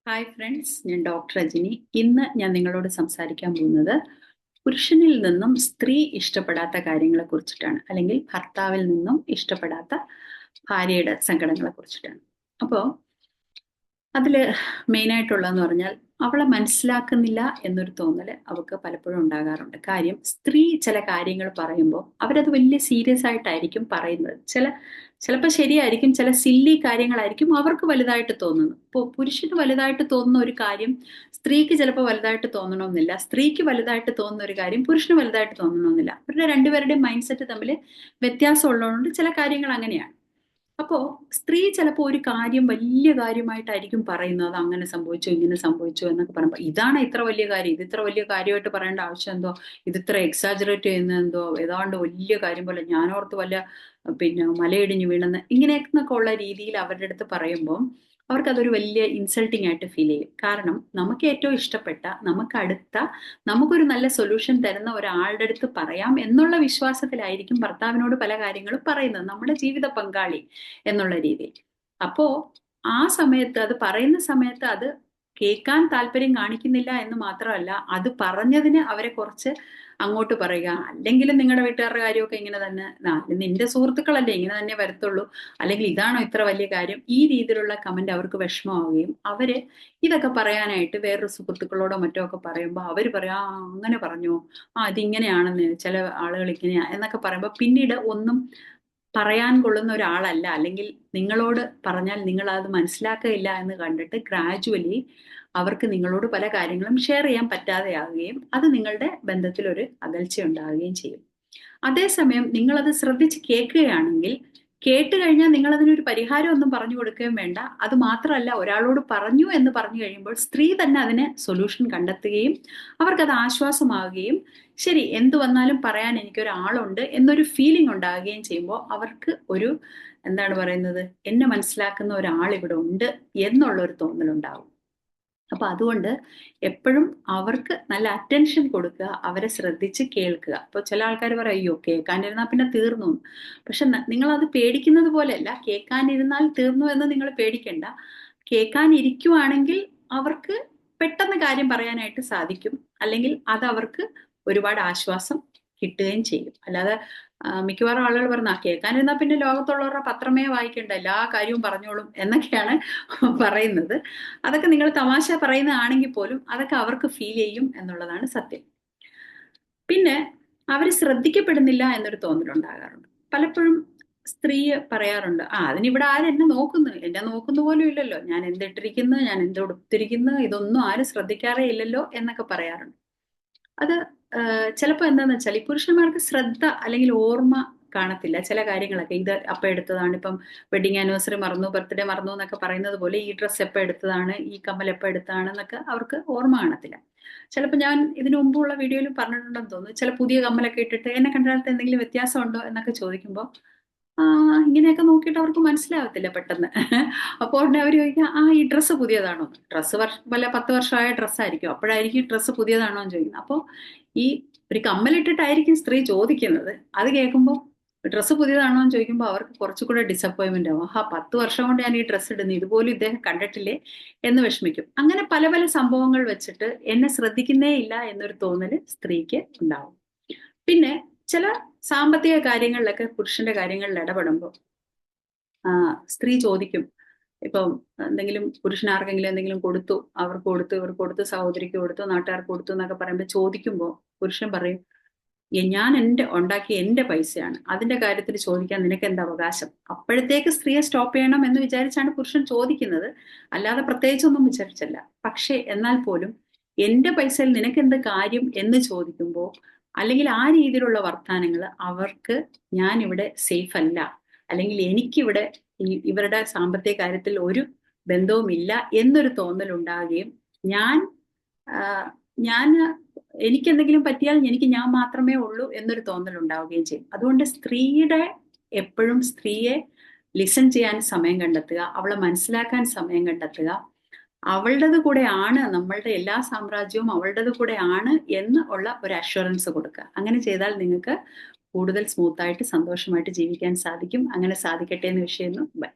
Hi friends, ഞാൻ doctor Rajani. ഇന്ന് ഞാൻ നിങ്ങളോട് സംസാരിക്കാൻ പോകുന്നത് പുരുഷനിൽ നിന്നും സ്ത്രീ ഇഷ്ടപ്പെടാത്ത കാര്യങ്ങളെ കുറിച്ചിട്ടാണ്, അല്ലെങ്കിൽ ഭർത്താവിൽ നിന്നും ഇഷ്ടപ്പെടാത്ത ഭാര്യയുടെ സങ്കടങ്ങളെ കുറിച്ചിട്ടാണ്. അപ്പോൾ അതില് മെയിനായിട്ടുള്ളതെന്ന് പറഞ്ഞാൽ അവളെ മനസ്സിലാക്കുന്നില്ല എന്നൊരു തോന്നല് അവൾക്ക് പലപ്പോഴും ഉണ്ടാകാറുണ്ട്. കാര്യം, സ്ത്രീ ചില കാര്യങ്ങൾ പറയുമ്പോൾ അവരത് വലിയ സീരിയസ് ആയിട്ടായിരിക്കും പറയുന്നത്. ചിലപ്പോൾ ശരിയായിരിക്കും, ചില സില്ലി കാര്യങ്ങളായിരിക്കും അവർക്ക് വലുതായിട്ട് തോന്നുന്നത്. ഇപ്പോൾ പുരുഷന് വലുതായിട്ട് തോന്നുന്ന ഒരു കാര്യം സ്ത്രീക്ക് ചിലപ്പോൾ വലുതായിട്ട് തോന്നണമെന്നില്ല, സ്ത്രീക്ക് വലുതായിട്ട് തോന്നുന്ന ഒരു കാര്യം പുരുഷന് വലുതായിട്ട് തോന്നണമെന്നില്ല. അവരുടെ രണ്ടുപേരുടെയും മൈൻഡ് സെറ്റ് തമ്മിൽ വ്യത്യാസം ഉള്ളതുകൊണ്ട് ചില കാര്യങ്ങൾ അങ്ങനെയാണ്. അപ്പോ സ്ത്രീ ചിലപ്പോൾ ഒരു കാര്യം വലിയ കാര്യമായിട്ടായിരിക്കും പറയുന്നത്. അത് അങ്ങനെ സംഭവിച്ചു, ഇങ്ങനെ സംഭവിച്ചു എന്നൊക്കെ പറയുമ്പോൾ ഇതാണ് ഇത്ര വലിയ കാര്യം, ഇത് ഇത്ര വലിയ കാര്യമായിട്ട് പറയേണ്ട ആവശ്യം എന്തോ, ഇത് ഇത്ര എക്സാജറേറ്റ് ചെയ്യുന്ന എന്തോ, ഏതാണ്ട് വലിയ കാര്യം പോലെ, ഞാനോർത്ത് വല്ല മലയിടിഞ്ഞ് വീണെന്ന് ഇങ്ങനെയൊക്കെ ഉള്ള രീതിയിൽ അവരുടെ അടുത്ത് പറയുമ്പോൾ അവർക്കതൊരു വലിയ ഇൻസൾട്ടിങ് ആയിട്ട് ഫീൽ ചെയ്യും. കാരണം നമുക്ക് ഏറ്റവും ഇഷ്ടപ്പെട്ട, നമുക്കടുത്ത, നമുക്കൊരു നല്ല സൊല്യൂഷൻ തരുന്ന ഒരാളുടെ അടുത്ത് പറയാം എന്നുള്ള വിശ്വാസത്തിലായിരിക്കും ഭർത്താവിനോട് പല കാര്യങ്ങളും പറയുന്നത്, നമ്മുടെ ജീവിത പങ്കാളി എന്നുള്ള രീതിയിൽ. അപ്പോ ആ സമയത്ത്, അത് പറയുന്ന സമയത്ത് അത് കേൾക്കാൻ താല്പര്യം കാണിക്കുന്നില്ല എന്ന് മാത്രമല്ല, അത് പറഞ്ഞതിന് അവരെ കുറച്ച് അങ്ങോട്ട് പറയുക, അല്ലെങ്കിൽ നിങ്ങളുടെ വീട്ടുകാരുടെ കാര്യമൊക്കെ ഇങ്ങനെ തന്നെ, നിന്റെ സുഹൃത്തുക്കളല്ലേ ഇങ്ങനെ തന്നെ വരത്തുള്ളൂ, അല്ലെങ്കിൽ ഇതാണോ ഇത്ര വലിയ കാര്യം, ഈ രീതിയിലുള്ള കമന്റ് അവർക്ക് വിഷമമാവുകയും അവര് ഇതൊക്കെ പറയാനായിട്ട് വേറൊരു സുഹൃത്തുക്കളോടോ മറ്റോ ഒക്കെ പറയുമ്പോൾ അവർ പറയാ, ആ അങ്ങനെ പറഞ്ഞു, ആ അതിങ്ങനെയാണെന്ന്, ചില ആളുകൾ ഇങ്ങനെയാ എന്നൊക്കെ പറയുമ്പോൾ പിന്നീട് ഒന്നും പറയാൻ കൊള്ളുന്ന ഒരാളല്ല, അല്ലെങ്കിൽ നിങ്ങളോട് പറഞ്ഞാൽ നിങ്ങൾ അത് മനസ്സിലാക്കുകയില്ല എന്ന് കണ്ടിട്ട് ഗ്രാജുവലി അവർക്ക് നിങ്ങളോട് പല കാര്യങ്ങളും ഷെയർ ചെയ്യാൻ പറ്റാതെയാകുകയും അത് നിങ്ങളുടെ ബന്ധത്തിൽ ഒരു അകൽച്ച ഉണ്ടാവുകയും ചെയ്യും. അതേസമയം നിങ്ങളത് ശ്രദ്ധിച്ച് കേൾക്കുകയാണെങ്കിൽ, കേട്ട് കഴിഞ്ഞാൽ നിങ്ങൾ അതിനൊരു പരിഹാരം ഒന്നും പറഞ്ഞു കൊടുക്കുകയും വേണ്ട. അത് മാത്രമല്ല, ഒരാളോട് പറഞ്ഞു എന്ന് പറഞ്ഞു കഴിയുമ്പോൾ സ്ത്രീ തന്നെ അതിന് സൊല്യൂഷൻ കണ്ടെത്തുകയും അവർക്കത് ആശ്വാസമാവുകയും, ശരി എന്തു വന്നാലും പറയാൻ എനിക്കൊരാളുണ്ട് എന്നൊരു ഫീലിംഗ് ഉണ്ടാകുകയും ചെയ്യുമ്പോൾ അവർക്ക് ഒരു, എന്താണ് പറയുന്നത്, എന്നെ മനസ്സിലാക്കുന്ന ഒരാൾ ഇവിടെ ഉണ്ട് എന്നുള്ള ഒരു തോന്നലുണ്ടാവും. അപ്പൊ അതുകൊണ്ട് എപ്പോഴും അവർക്ക് നല്ല അറ്റൻഷൻ കൊടുക്കുക, അവരെ ശ്രദ്ധിച്ച് കേൾക്കുക. ഇപ്പൊ ചില ആൾക്കാർ പറയും, അയ്യോ കേൾക്കാനിരുന്നാൽ പിന്നെ തീർന്നു. പക്ഷെ നിങ്ങൾ അത് പേടിക്കുന്നത് പോലെയല്ല, കേൾക്കാനിരുന്നാൽ തീർന്നു എന്ന് നിങ്ങൾ പേടിക്കണ്ട. കേൾക്കാനിരിക്കുവാണെങ്കിൽ അവർക്ക് പെട്ടെന്ന് കാര്യം പറയാനായിട്ട് സാധിക്കും, അല്ലെങ്കിൽ അത് അവർക്ക് ഒരുപാട് ആശ്വാസം കിട്ടുകയും ചെയ്യും. അല്ലാതെ മിക്കവാറും ആളുകൾ പറഞ്ഞ കേൾക്കാനിരുന്നാൽ പിന്നെ ലോകത്തുള്ളവരുടെ പത്രമേ വായിക്കണ്ട, എല്ലാ കാര്യവും പറഞ്ഞോളും എന്നൊക്കെയാണ് പറയുന്നത്. അതൊക്കെ നിങ്ങൾ തമാശ പറയുന്നതാണെങ്കിൽ പോലും അതൊക്കെ അവർക്ക് ഫീൽ ചെയ്യും എന്നുള്ളതാണ് സത്യം. പിന്നെ അവർ ശ്രദ്ധിക്കപ്പെടുന്നില്ല എന്നൊരു തോന്നലുണ്ടാകാറുണ്ട്. പലപ്പോഴും സ്ത്രീ പറയാറുണ്ട്, അതിനിവിടെ ആരും എന്നെ നോക്കുന്നു, എന്നെ നോക്കുന്ന പോലും ഇല്ലല്ലോ, ഞാൻ എന്തിട്ടിരിക്കുന്നു, ഞാൻ എന്തുടുത്തിരിക്കുന്നു, ഇതൊന്നും ആരും ശ്രദ്ധിക്കാറേ ഇല്ലല്ലോ എന്നൊക്കെ പറയാറുണ്ട്. അത് ചിലപ്പോൾ എന്താന്ന് വെച്ചാൽ ഈ പുരുഷന്മാർക്ക് ശ്രദ്ധ അല്ലെങ്കിൽ ഓർമ്മ കാണത്തില്ല ചില കാര്യങ്ങളൊക്കെ. ഇത് അപ്പം എടുത്തതാണ്, ഇപ്പം വെഡിങ് ആനിവേഴ്സറി മറന്നു, ബർത്ത്ഡേ മറന്നു എന്നൊക്കെ പറയുന്നത് പോലെ ഈ ഡ്രസ്സ് എപ്പോൾ എടുത്തതാണ്, ഈ കമ്മൽ എപ്പോൾ എടുത്തതാണ് എന്നൊക്കെ അവർക്ക് ഓർമ്മ കാണത്തില്ല. ചിലപ്പോൾ ഞാൻ ഇതിനു മുമ്പുള്ള വീഡിയോയിൽ പറഞ്ഞിട്ടുണ്ടെന്ന് തോന്നുന്നു, ചില പുതിയ കമ്മലൊക്കെ ഇട്ടിട്ട് എന്നെ കണ്ടാലത്ത് എന്തെങ്കിലും വ്യത്യാസമുണ്ടോ എന്നൊക്കെ ചോദിക്കുമ്പോൾ ഇങ്ങനെയൊക്കെ നോക്കിയിട്ട് അവർക്ക് മനസ്സിലാവത്തില്ല പെട്ടെന്ന്. അപ്പോൾ ഉടനെ അവർ ചോദിക്കുക, ഈ ഡ്രസ്സ് പുതിയതാണോ? ഡ്രസ്സ് വല്ല 10 വർഷമായ ഡ്രസ്സായിരിക്കും, അപ്പോഴായിരിക്കും ഡ്രസ്സ് പുതിയതാണോ എന്ന് ചോദിക്കുന്നത്. അപ്പോൾ ഈ ഒരു കമ്മലിട്ടിട്ടായിരിക്കും സ്ത്രീ ചോദിക്കുന്നത്. അത് കേൾക്കുമ്പോൾ ഡ്രസ്സ് പുതിയതാണോ എന്ന് ചോദിക്കുമ്പോൾ അവർക്ക് കുറച്ചുകൂടെ ഡിസപ്പോയിൻമെന്റ് ആവും. 10 വർഷം കൊണ്ട് ഞാൻ ഈ ഡ്രസ്സ് ഇടുന്നു, ഇതുപോലും ഇദ്ദേഹം കണ്ടിട്ടില്ലേ എന്ന് വിഷമിക്കും. അങ്ങനെ പല പല സംഭവങ്ങൾ വെച്ചിട്ട് എന്നെ ശ്രദ്ധിക്കുന്നേ ഇല്ല എന്നൊരു തോന്നല് സ്ത്രീക്ക് ഉണ്ടാവും. പിന്നെ ചില സാമ്പത്തിക കാര്യങ്ങളിലൊക്കെ പുരുഷന്റെ കാര്യങ്ങളിൽ ഇടപെടുമ്പോൾ സ്ത്രീ ചോദിക്കും, ഇപ്പം എന്തെങ്കിലും പുരുഷൻ ആർക്കെങ്കിലും എന്തെങ്കിലും കൊടുത്തു, അവർക്ക് കൊടുത്തു, ഇവർക്ക് കൊടുത്തു, സഹോദരിക്ക് കൊടുത്തു, നാട്ടുകാർക്ക് കൊടുത്തു എന്നൊക്കെ പറയുമ്പോൾ ചോദിക്കുമ്പോൾ പുരുഷൻ പറയും, ഞാൻ ഉണ്ടാക്കിയ എന്റെ പൈസയാണ്, അതിന്റെ കാര്യത്തിൽ ചോദിക്കാൻ നിനക്ക് എന്താ അവകാശം? അപ്പോഴത്തേക്ക് സ്ത്രീയെ സ്റ്റോപ്പ് ചെയ്യണം എന്ന് വിചാരിച്ചാണ് പുരുഷൻ ചോദിക്കുന്നത്, അല്ലാതെ പ്രത്യേകിച്ചൊന്നും വിചാരിച്ചല്ല. പക്ഷേ എന്നാൽ പോലും എന്റെ പൈസയിൽ നിനക്ക് എന്ത് കാര്യം എന്ന് ചോദിക്കുമ്പോൾ, അല്ലെങ്കിൽ ആ രീതിയിലുള്ള വർത്താനങ്ങൾ അവർക്ക് ഞാൻ ഇവിടെ സേഫ് അല്ല, അല്ലെങ്കിൽ എനിക്കിവിടെ ഇവരുടെ സാമ്പത്തിക കാര്യത്തിൽ ഒരു ബന്ധവുമില്ല എന്നൊരു തോന്നൽ ഉണ്ടാകുകയും, ഞാൻ ഞാൻ എനിക്ക് എന്തെങ്കിലും പറ്റിയാൽ എനിക്ക് ഞാൻ മാത്രമേ ഉള്ളൂ എന്നൊരു തോന്നൽ ഉണ്ടാവുകയും ചെയ്യും. അതുകൊണ്ട് എപ്പോഴും സ്ത്രീയെ ലിസൺ ചെയ്യാൻ സമയം കണ്ടെത്തുക, അവളെ മനസ്സിലാക്കാൻ സമയം കണ്ടെത്തുക, അവളുടേത് കൂടെ ആണ്, നമ്മളുടെ എല്ലാ സാമ്രാജ്യവും അവളുടേത് കൂടെ ആണ് എന്ന് ഉള്ള ഒരു അഷ്വറൻസ് കൊടുക്കുക. അങ്ങനെ ചെയ്താൽ നിങ്ങൾക്ക് കൂടുതൽ സ്മൂത്തായിട്ട് സന്തോഷമായിട്ട് ജീവിക്കാൻ സാധിക്കും. അങ്ങനെ സാധിക്കട്ടെ എന്ന് വിഷയം. ബൈ.